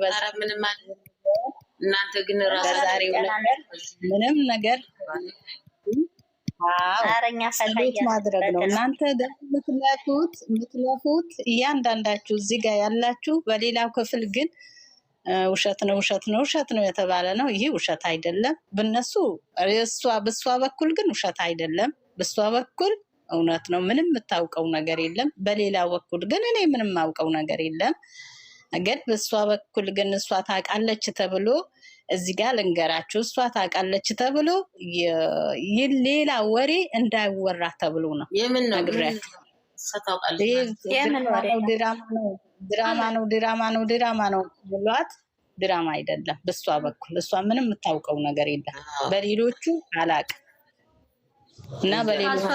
ኧረ ምንም ማለት እናንተ ግን ራሳችሁ ምንም ነገር አረኛ ጸሎት ማድረግ ነው። እናንተ የምትለፉት እያንዳንዳችሁ እዚህ ጋር ያላችሁ፣ በሌላው ክፍል ግን ውሸት ነው የተባለ ነው። ይሄ ውሸት አይደለም። በሷ በኩል ግን ውሸት አይደለም። በሷ በኩል እውነት ነው። ምንም የምታውቀው ነገር የለም። በሌላ በኩል ግን እኔ ምንም የማውቀው ነገር የለም። ግን በሷ በኩል ግን እሷ ታውቃለች ተብሎ እዚህ ጋር ልንገራችሁ፣ እሷ ታውቃለች ተብሎ ሌላ ወሬ እንዳይወራ ተብሎ ነው። የምን ነው ድራማ ነው ብሏት፣ ድራማ አይደለም። በሷ በኩል እሷ ምንም የምታውቀው ነገር የለም። በሌሎቹ አላውቅም እና በሌሎቹ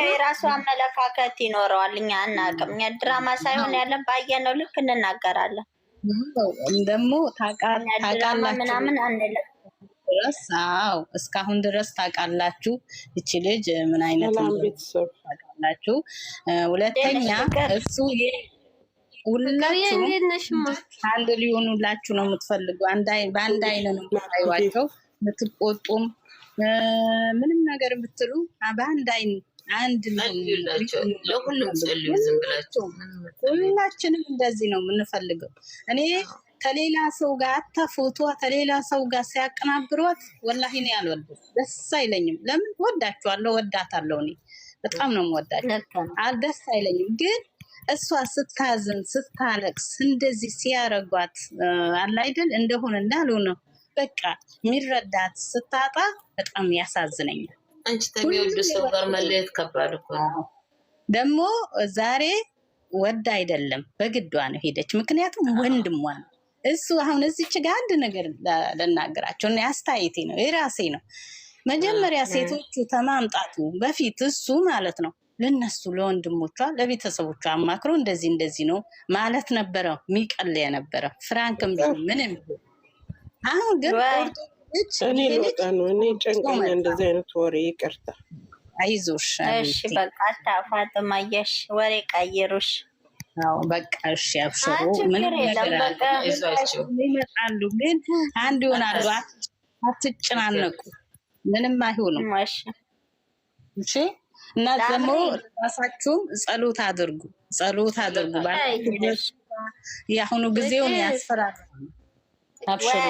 የራሱ አመለካከት ይኖረዋል። እኛ አናውቅም። እኛ ድራማ ሳይሆን ያለን ባየነው ልክ እንናገራለን። ደግሞ ታውቃላችሁ ምናምን አንልም ድረስ እስካሁን ድረስ ታውቃላችሁ እቺ ልጅ ምን አይነት ታውቃላችሁ። ሁለተኛ እሱ ሁላችሁ አንድ ሊሆኑላችሁ ነው የምትፈልጉ። በአንድ አይነ ነው የምታዩዋቸው። የምትቆጡም ምንም ነገር ብትሉ በአንድ አይን አንድ ለሁሉም ጸልዩ። ዝም ብላችሁ ሁላችንም እንደዚህ ነው የምንፈልገው። እኔ ከሌላ ሰው ጋር ፎቶ ከሌላ ሰው ጋር ሲያቀናብሯት ወላሂ እኔ አልወድም፣ ደስ አይለኝም። ለምን ወዳችኋለሁ፣ ወዳታለሁ። እኔ በጣም ነው የምወዳቸው፣ ደስ አይለኝም። ግን እሷ ስታዝን ስታለቅስ እንደዚህ ሲያረጓት አለ አይደል እንደሆነ እንዳልሆነ በቃ የሚረዳት ስታጣ በጣም ያሳዝነኛል። አንቺ ተሚወዱ ሰው ጋር መለየት ከባድ እኮ ነው። ደግሞ ዛሬ ወድ አይደለም በግዷ ነው ሄደች። ምክንያቱም ወንድሟ ነው እሱ። አሁን እዚች ጋር አንድ ነገር ልናገራቸው እና አስተያየቴ ነው የራሴ ነው። መጀመሪያ ሴቶቹ ተማምጣቱ በፊት እሱ ማለት ነው ለነሱ ለወንድሞቿ ለቤተሰቦቿ አማክሮ እንደዚህ ነው ማለት ነበረ የሚቀል የነበረ ፍራንክም ቢሆን ምንም ቢሆን። አሁን ግን እኔ ልወጣ ነው። እኔ ጨንቀኛ እንደዚህ አይነት ወሬ ይቅርታ። አይዞሽ እሺ በቃ ታፋጥማየሽ ወሬ ቀይሩሽ። አዎ በቃ እሺ አብሽሩ። ምንም ነገር ይመጣሉ ግን አንድ ይሆናሉ። አትጨናነቁ፣ ምንም አይሆኑም። እሺ እና ደግሞ ራሳችሁም ጸሎት አድርጉ። የአሁኑ ጊዜውን ያስፈራል። አብሽሩ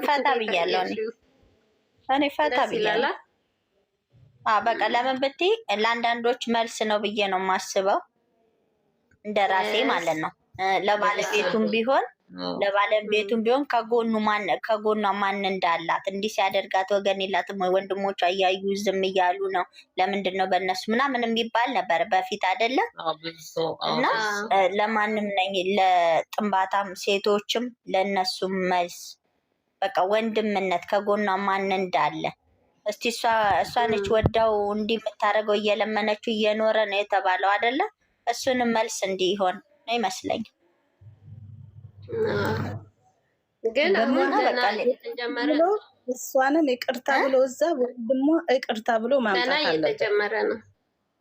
ፈታ ብያለሁ እኔ ፈታ ብያለሁ። በቃ ለምን ብትይ ለአንዳንዶች መልስ ነው ብዬ ነው የማስበው፣ እንደ ራሴ ማለት ነው። ለባለቤቱም ቢሆን ከጎኗ ማን እንዳላት እንዲህ ሲያደርጋት ወገን የላትም ወይ? ወንድሞቿ እያዩ ዝም እያሉ ነው። ለምንድን ነው በእነሱ ምናምን የሚባል ነበር በፊት አይደለም? እና ለማንም ነኝ ለጥንባታም ሴቶችም ለእነሱም መልስ በቃ ወንድምነት ከጎኗ ማን እንዳለ እስቲ እሷ ነች ወዳው እንዲህ የምታደርገው እየለመነችው እየኖረ ነው የተባለው አይደለ? እሱንም መልስ እንዲህ ይሆን ነው ይመስለኝ። ግን አሁን ተጀመረ እሷንም ይቅርታ ብሎ እዛ ወንድሞ ይቅርታ ብሎ ማምጣት አለበት። ተጀመረ ነው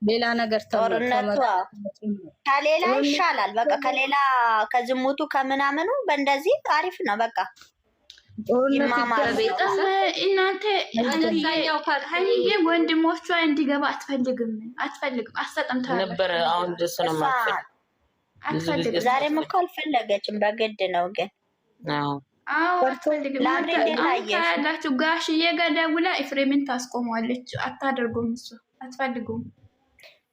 ሌላ ነገር ጦርነቱ ከሌላ ይሻላል። በቃ ከሌላ ከዝሙቱ ከምናምኑ በእንደዚህ አሪፍ ነው። በቃ እናንተ ሀይዬ ወንድሞቿ እንዲገባ አትፈልግም አሰጠም ነበር። አሁን ደስ ነው ማለት አትፈልግም። ዛሬም እኮ አልፈለገችም፣ በግድ ነው። ግን አትፈልግም። ያላችሁ ጋሽዬ ጋር ደውላ ኤፍሬምን ታስቆመዋለች። አታደርጉም፣ እሱ አትፈልጉም።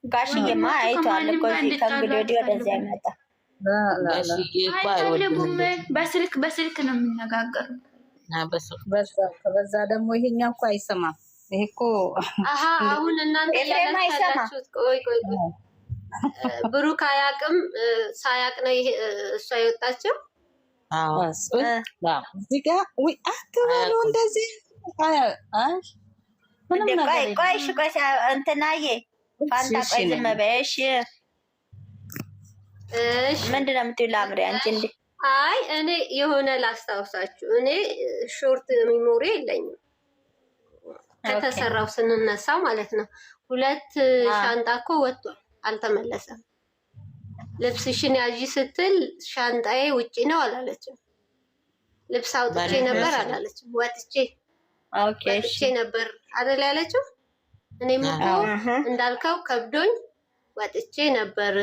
ጋሽዬማ አይቷል እኮ ከእንግዲህ ወዲህ ወደዚህ አይመጣ አይፈልጉም። በስልክ ነው የሚነጋገሩ። በዛ ደግሞ ይሄኛው እኮ አይሰማም። ይሄ እኮ አሁን እናንተ ያላችሁት ቆይ ብሩክ አያውቅም። ሳያውቅ ነው እሷ የወጣችው። እዚህ ጋር አትበሉ እንደዚህ። ቆይ እንትናዬ ፋንታ ቆይ ዝም በይ እሺ። ምንድን ነው የምትይው ለአምሬ አንቺ? እንዴ አይ እኔ የሆነ ላስታውሳችሁ፣ እኔ ሾርት ሚሞሪ የለኝም ከተሰራው ስንነሳ ማለት ነው። 2 ሻንጣ እኮ ወጥቷል፣ አልተመለሰም። ልብስሽን ያዢ ስትል ሻንጣዬ ውጪ ነው አላለችም። ልብስ አውጥቼ ነበር አላለችም። ወጥቼ ነበር አይደል ያለችው። እኔም እኮ እንዳልከው ከብዶኝ ወጥቼ ነበር፣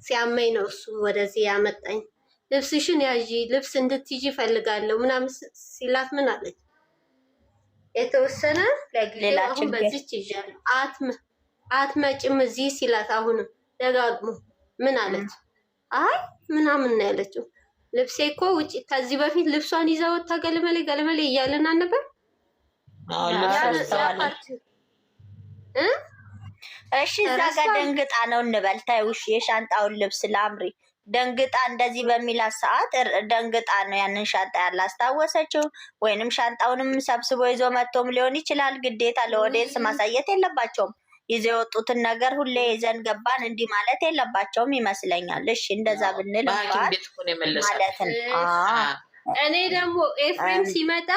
ሲያመኝ ነው እሱ ወደዚህ ያመጣኝ። ልብስሽን ያዢ፣ ልብስ እንድትይዢ እፈልጋለሁ ምናምን ሲላት ምን አለች? የተወሰነ ለጊዜው አሁን በዚች ይዣለሁ አትመጭም እዚህ ሲላት አሁንም ደጋግሞ ምን አለች? አይ ምናምን ነው ያለችው። ልብሴ እኮ ውጪ ከዚህ በፊት ልብሷን ይዛ ወጣ ገለመሌ ገለመሌ እያለን አልነበር? እሺ እዛ ጋር ደንግጣ ነው እንበል። ታዩሽ የሻንጣውን ልብስ ለአምሪ ደንግጣ እንደዚህ በሚላት ሰዓት ደንግጣ ነው ያንን ሻንጣ ያላስታወሰችው፣ ወይንም ሻንጣውንም ሰብስቦ ይዞ መጥቶም ሊሆን ይችላል። ግዴታ ለኦዲየንስ ማሳየት የለባቸውም። ይዘው የወጡትን ነገር ሁሌ ይዘን ገባን እንዲህ ማለት የለባቸውም ይመስለኛል። እሺ እንደዛ ብንል ማለት ነው። እኔ ደግሞ ኤፍሬም ሲመጣ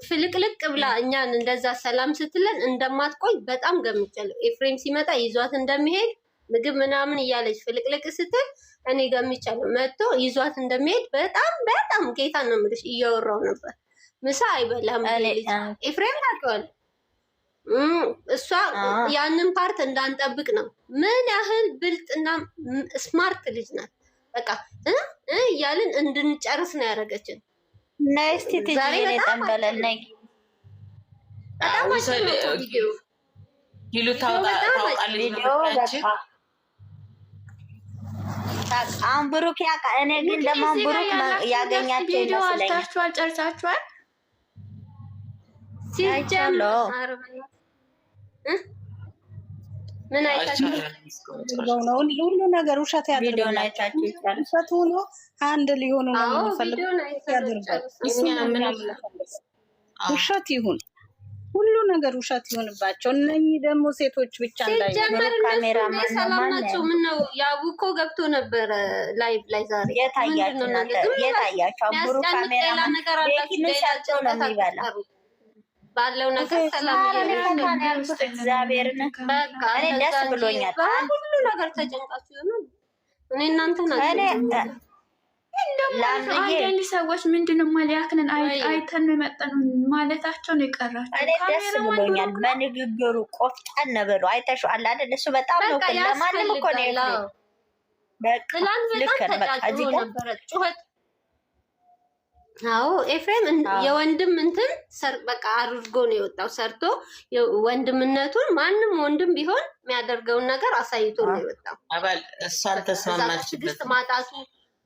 ፍልቅልቅ ብላ እኛን እንደዛ ሰላም ስትለን እንደማትቆይ በጣም ገምቻለሁ። ኤፍሬም ሲመጣ ይዟት እንደሚሄድ ምግብ ምናምን እያለች ፍልቅልቅ ስትል እኔ ገምቻለሁ። መጥቶ ይዟት እንደሚሄድ በጣም ጌታ ነው የምልሽ እያወራው ነበር። ምሳ አይበላም ኤፍሬም ታውቂዋለሽ። እሷ ያንን ፓርት እንዳንጠብቅ ነው። ምን ያህል ብልጥና ስማርት ልጅ ናት። በቃ እያልን እንድንጨርስ ነው ያደረገችን። ነስቲ ትጂ የጠንበለል ነይ ይሉ ታውቃለች። አሁን ብሩክ ያውቃ። እኔ ግን ደግሞ ብሩክ ያገኛቸው ይመስለኛል። ጨርሳችኋል? ምን አይታችሁ ነው? ሁሉ ነገር ውሸት ያደርጋል። ውሸት ሆኖ አንድ ሊሆኑ ነው የሚፈልገው ያደርጋል። ውሸት ይሁን ሁሉ ነገር ውሸት ይሁንባቸው። እነኚህ ደግሞ ሴቶች ብቻ እንዳይጀምር ካሜራ ሰላም ናቸው። ምን ነው ያቡ እኮ ገብቶ ነበረ ላይቭ ላይ ዛሬ የታያቸው ብሩክ ካሜራ ነገር አላቸው ነው የሚበላ ባለው ነገር ሰላም እግዚአብሔርን በቃ እኔ ደስ ብሎኛል። ሁሉ ነገር ተጨንቃችሁ ይሆናል። እኔ እናንተ ናችሁ አንዳንድ ሰዎች ምንድነው ማሊያክንን አይተን መጠኑ ማለታቸው ነው የቀራቸው። እኔ ደስ ብሎኛል በንግግሩ ቆፍጠን ብሎ አይተሽዋል አይደል? እሱ በጣም ነው ለማንም እኮ ነው በቃ ልክ በቃ እዚህ ነበረ ጩኸት። አዎ ኤፍሬም የወንድም እንትን በቃ አድርጎ ነው የወጣው። ሰርቶ ወንድምነቱን ማንም ወንድም ቢሆን የሚያደርገውን ነገር አሳይቶ ነው የወጣው። አባል እሷን ተስማማችበት ማጣቱ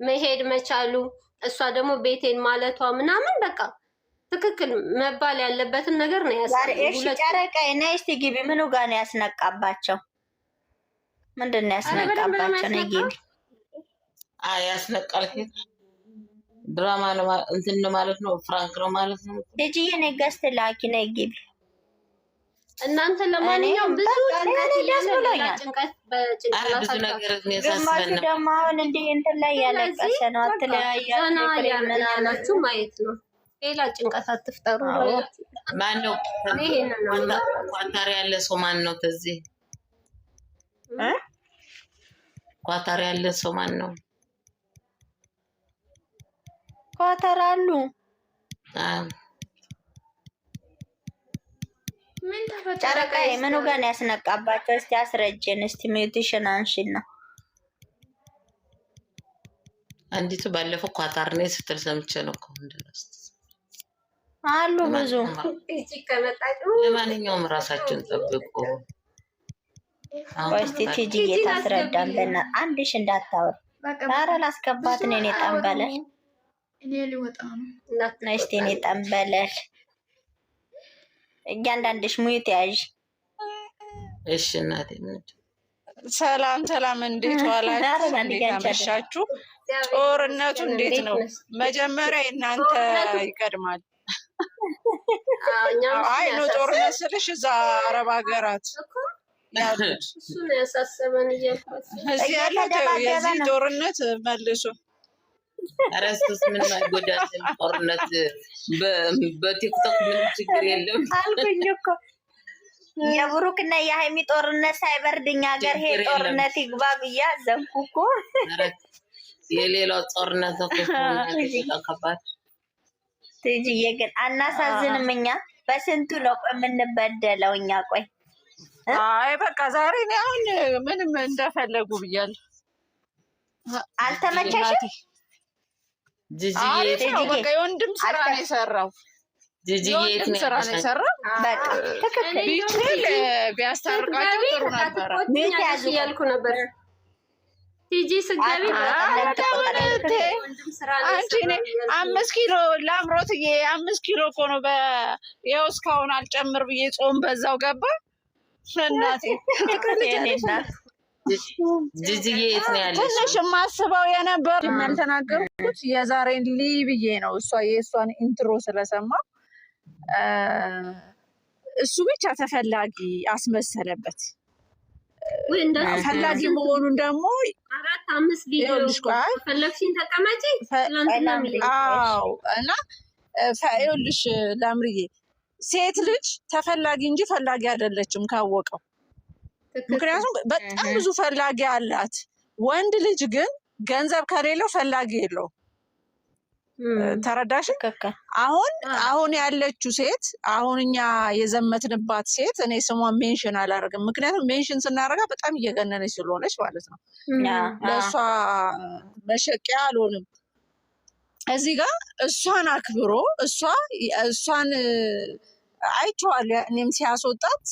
መሄድ መቻሉ እሷ ደግሞ ቤቴን ማለቷ ምናምን በቃ ትክክል መባል ያለበትን ነገር ነው ያሳየው። እሺ ጨረቃዬ ነይ እስቲ ግቢ። ምኑ ጋር ነው ያስነቃባቸው? ምንድን ነው ያስነቃባቸው? ነይ ግቢ። ያስነቃል ድራማ ነው እንትን ማለት ነው፣ ፍራንክ ነው ማለት ነው። ልጅ የኔ ገስት ላኪ ነይ ግቢ። እናንተ ለማንኛውም ብዙ ጭንቀት ብዙ ነገር ግማሹ ደግሞ አሁን እንዲህ እንትን ላይ ያለቀሰ ነው። አትለያያችሁ ማየት ነው። ሌላ ጭንቀት አትፍጠሩ። ማነው ኳታር ያለ ሰው? ማን ነው ከዚህ ኳታር ያለ ሰው ማን ነው? ኳታር አሉ። ምን ተፈጠረ? ጨረቃዬ ምኑ ጋር ነው ያስነቃባቸው? እስቲ አስረጅን። እስቲ ሚውቲሽን አንሺና። አንዲቱ ባለፈው ኳታር ነው ስትል ሰምቼ ነው እኮ እንደራስ አሉ ብዙ። ለማንኛውም ራሳችሁን ጠብቁ። እስቲ ቲጂ እየታስረዳን በእና አንድሽ እንዳታወር። ኧረ ላስገባት ነው እኔ ጠንበለል። እኔ ሊወጣ ነው። እስቲ እኔ ጠንበለል እያንዳንድሽ ሙይት ያዥ። እሺ እናቴ። ሰላም ሰላም፣ እንዴት ዋላችሁ? እንዴት አመሻችሁ? ጦርነቱ እንዴት ነው? መጀመሪያ እናንተ ይቀድማል። አይ ነው ጦርነት ስልሽ እዛ አረብ ሀገራት ያሉት እሱ ነው ያሳሰበን። እዚህ ያሉት የዚህ ጦርነት መልሶ አረስቱስ ምን አይጎዳትም። ጦርነት በቲክቶክ ምንም ችግር የለም አልኩኝ እኮ የብሩክና የሃይሚ ጦርነት ሳይበርድ እኛ ሀገር ይሄ ጦርነት ይግባ ብዬ አዘንኩ እኮ። የሌላው ጦርነት ከባድ። ትይጂዬ ግን አናሳዝንም? እኛ በስንቱ ነው የምንበደለው እኛ። ቆይ አይ በቃ ዛሬ እኔ አሁን ምንም እንደፈለጉ ብያለሁ። አልተመቸሽም? ጂጂዬ በቃ የወንድም ስራ ነው የሰራው። ጂጂዬ ስራ ነው የሰራው። በቃ ትክክል ቢችል ቢያስታርቃቸው ጥሩ ነበረ። ቤት ያዝ እያልኩ ነበር። ቲጂ ስገቢ አንቺ 5 ኪሎ ላምሮትዬ 5 ኪሎ እኮ ነው ይኸው እስካሁን አልጨምር ብዬ ጾም በዛው ገባ። እናቴ ጂጂዬ የት ነው ያለሽ? ትንሽ የማስበው የነበር ያልተናገርኩት የዛሬን ብዬ ነው። እሷ የእሷን ኢንትሮ ስለሰማ እሱ ብቻ ተፈላጊ አስመሰለበት። ፈላጊ መሆኑን ደግሞ 4-5 ቪዲዮ ፈለግሽኝ ተቀመጪ። አዎ እና ይኸውልሽ ላምርዬ ሴት ልጅ ተፈላጊ እንጂ ፈላጊ አይደለችም ካወቀው። ምክንያቱም በጣም ብዙ ፈላጊ አላት። ወንድ ልጅ ግን ገንዘብ ከሌለው ፈላጊ የለው። ተረዳሽ? አሁን ያለችው ሴት አሁን እኛ የዘመትንባት ሴት እኔ ስሟን ሜንሽን አላደርግም። ምክንያቱም ሜንሽን ስናደርጋ በጣም እየገነነች ስለሆነች ማለት ነው። ለእሷ መሸቂያ አልሆንም። እዚህ ጋር እሷን አክብሮ እሷን አይቼዋለሁ። እኔም ሲያስወጣት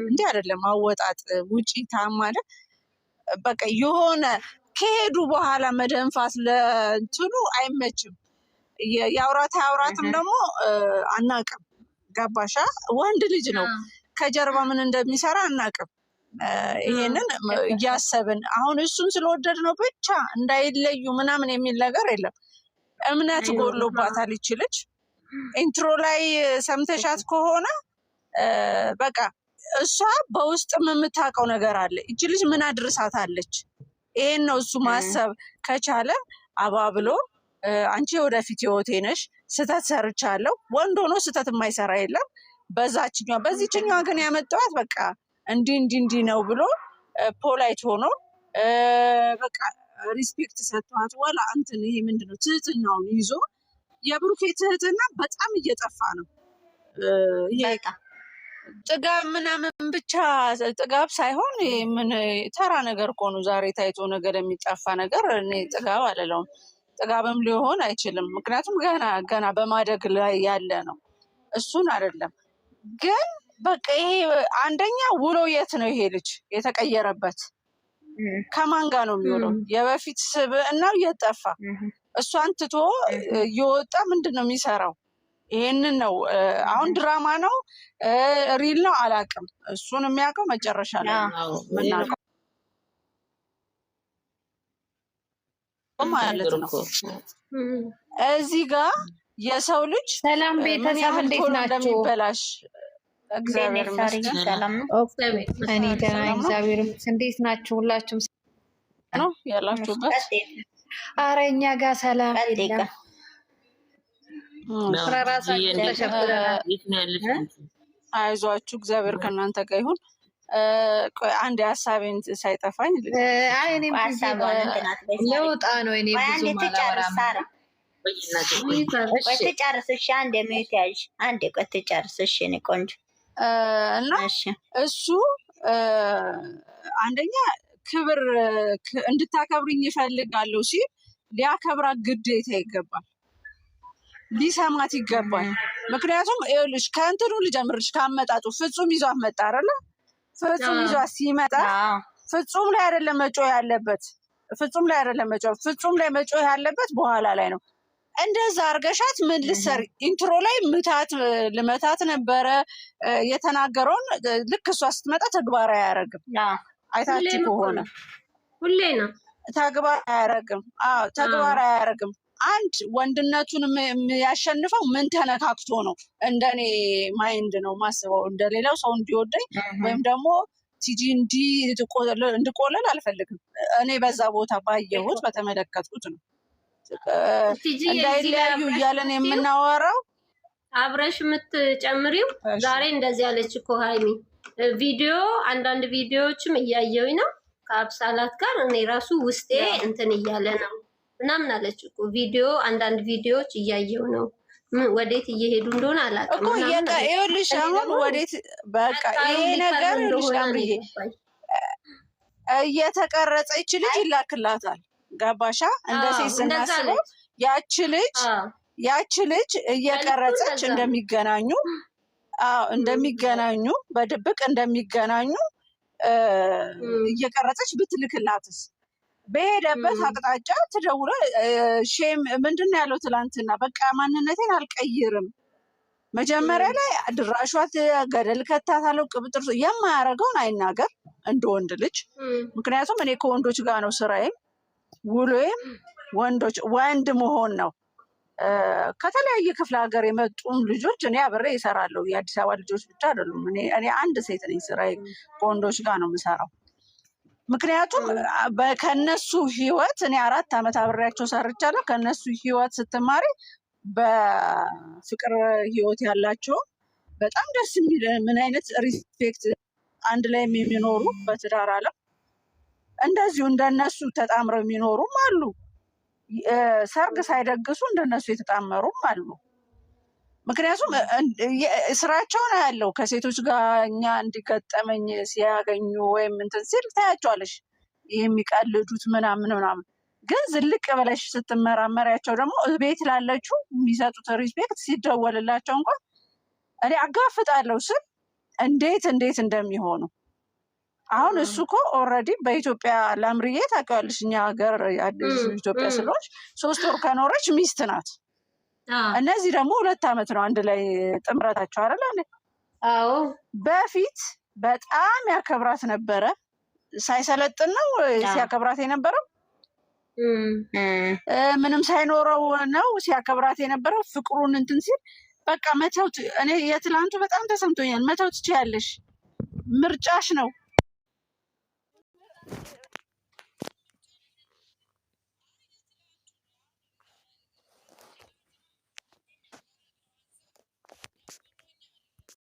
እንዲህ አይደለም አወጣጥ ውጪ ታማለ በቃ የሆነ ከሄዱ በኋላ መደንፋት ለእንትኑ አይመችም። የአውራትም ደግሞ አናቅም። ገባሻ? ወንድ ልጅ ነው፣ ከጀርባ ምን እንደሚሰራ አናቅም። ይሄንን እያሰብን አሁን እሱን ስለወደድ ነው ብቻ እንዳይለዩ ምናምን የሚል ነገር የለም። እምነት ጎሎባታል ይች ልጅ። ኢንትሮ ላይ ሰምተሻት ከሆነ በቃ እሷ በውስጥም የምታውቀው ነገር አለ። ይች ልጅ ምን አድርሳታለች? ይሄን ነው እሱ ማሰብ ከቻለ አባብሎ አንቺ የወደፊት ህይወቴ ነሽ፣ ስህተት ሰርቻለሁ። ወንድ ሆኖ ስህተት የማይሰራ የለም። በዚህችኛዋ ግን ያመጣዋት በቃ እንዲህ ነው ብሎ ፖላይት ሆኖ በቃ ሪስፔክት ሰጥቷት ወላ እንትን ይሄ ምንድነው ትህትናውን ይዞ የብሩኬ ትህትና በጣም እየጠፋ ነው። ይሄ ጥጋብ ምናምን ብቻ ጥጋብ ሳይሆን ምን ተራ ነገር እኮ ነው። ዛሬ ታይቶ ነገር የሚጠፋ ነገር እኔ ጥጋብ አልለውም። ጥጋብም ሊሆን አይችልም። ምክንያቱም ገና በማደግ ላይ ያለ ነው። እሱን አይደለም ግን በቃ ይሄ አንደኛ ውሎ የት ነው ይሄ ልጅ የተቀየረበት? ከማን ጋር ነው የሚውለው? የበፊት ስብዕናው እየጠፋ እሷን ትቶ እየወጣ ምንድን ነው የሚሰራው? ይሄንን ነው አሁን ድራማ ነው ሪል ነው አላውቅም። እሱን የሚያውቀው መጨረሻ ላይ ምናውቀው ማለት ነው። እዚህ ጋር የሰው ልጅ ሰላም ቤተሰብ እንዴት ናችሁ? እንደሚበላሽ እግዚአብሔር ይመስገን እኔ ደህና እግዚአብሔር ይመስገን። እንዴት ናችሁ? ሁላችሁም ነው ያላችሁበት? ኧረ እኛ ጋር ሰላም የለም። አይዟችሁ እግዚአብሔር ከእናንተ ጋር ይሁን። አንድ ሀሳቤን ሳይጠፋኝ ለውጣ ነው እኔ ብዙ ማላወራም። ትጨርስ እሺ፣ አንድ የሚዩት ያዥ አንድ ቆይ ትጨርስ እሺ። እኔ ቆንጆ እና እሱ አንደኛ ክብር እንድታከብርኝ ይፈልጋለሁ ሲል ሊያከብራት ግዴታ ይገባል፣ ሊሰማት ይገባል። ምክንያቱም ይኸውልሽ ከእንትኑ ልጀምርሽ ካመጣጡ ፍጹም ይዟት መጣ አይደለ? ፍጹም ይዟት ሲመጣ ፍጹም ላይ አይደለም መጮህ ያለበት። ፍጹም ላይ መጮህ ያለበት በኋላ ላይ ነው። እንደዛ አርገሻት ምን ልትሰሪ? ኢንትሮ ላይ ልመታት ነበረ የተናገረውን። ልክ እሷ ስትመጣ ተግባራዊ አያደርግም። አይታችሁ ከሆነ ሁሌ ነው ተግባራዊ አያደርግም። አንድ ወንድነቱን የሚያሸንፈው ምን ተነካክቶ ነው? እንደኔ ማይንድ ነው ማስበው። እንደሌላው ሰው እንዲወደኝ ወይም ደግሞ ቲጂ እንድቆለል አልፈልግም። እኔ በዛ ቦታ ባየሁት በተመለከትኩት ነው። እንዳይለያዩ እያለን የምናወራው አብረሽ የምትጨምሪው ዛሬ እንደዚህ አለች እኮ ሃይሚ። ቪዲዮ አንዳንድ ቪዲዮዎችም እያየሁኝ ነው ከአብሳላት ጋር እኔ ራሱ ውስጤ እንትን እያለ ነው ምናምን አለች እኮ። ቪዲዮ አንዳንድ ቪዲዮዎች እያየሁ ነው ወዴት እየሄዱ እንደሆነ አላውቅም እኮ ይኸውልሽ አሁን ወዴት በቃ ይሄ ነገር ልሽላምርዬ እየተቀረጸች ልጅ ይላክላታል። ገባሻ? እንደ ሴት ስናስበው ያቺ ልጅ እየቀረጸች እንደሚገናኙ በድብቅ እንደሚገናኙ እየቀረጸች ብትልክላትስ በሄደበት አቅጣጫ ትደውሎ ሼም ምንድን ነው ያለው ትላንትና? በቃ ማንነቴን አልቀይርም፣ መጀመሪያ ላይ ድራሿት ገደል ከታታለው ቅብጥር የማያደርገውን አይናገር እንደ ወንድ ልጅ። ምክንያቱም እኔ ከወንዶች ጋር ነው ስራዬም ውሎዬም ወንድ መሆን ነው። ከተለያየ ክፍለ ሀገር የመጡም ልጆች እኔ አብሬ ይሰራለሁ። የአዲስ አበባ ልጆች ብቻ አይደሉም። እኔ አንድ ሴት ነኝ፣ ስራዬ ከወንዶች ጋር ነው የምሰራው። ምክንያቱም ከነሱ ህይወት እኔ 4 ዓመት አብሬያቸው ሰርቻለሁ። ከነሱ ህይወት ስትማሪ በፍቅር ህይወት ያላቸው በጣም ደስ የሚል ምን አይነት ሪስፔክት አንድ ላይ የሚኖሩ በትዳር ዓለም እንደዚሁ እንደነሱ ተጣምረው የሚኖሩም አሉ። ሰርግ ሳይደግሱ እንደነሱ የተጣመሩም አሉ። ምክንያቱም ስራቸውን ያለው ከሴቶች ጋር እኛ እንዲገጠመኝ ሲያገኙ ወይም እንትን ሲል ታያቸዋለሽ የሚቀልዱት ምናምን። ግን ዝልቅ ብለሽ ስትመራመሪያቸው ደግሞ ቤት ላለችው የሚሰጡት ሪስፔክት ሲደወልላቸው እንኳን እኔ አጋፍጣለሁ ስል እንዴት እንደሚሆኑ አሁን እሱ እኮ ኦልሬዲ በኢትዮጵያ ላምርዬ ታውቂዋለሽ፣ እኛ ሀገር ኢትዮጵያ ስለሆነች 3 ወር ከኖረች ሚስት ናት። እነዚህ ደግሞ 2 ዓመት ነው አንድ ላይ ጥምረታቸው አይደል? አዎ። በፊት በጣም ያከብራት ነበረ። ሳይሰለጥን ነው ሲያከብራት የነበረው። ምንም ሳይኖረው ነው ሲያከብራት የነበረው። ፍቅሩን እንትን ሲል በቃ መተውት። እኔ የትላንቱ በጣም ተሰምቶኛል። መተው ትችያለሽ፣ ምርጫሽ ነው።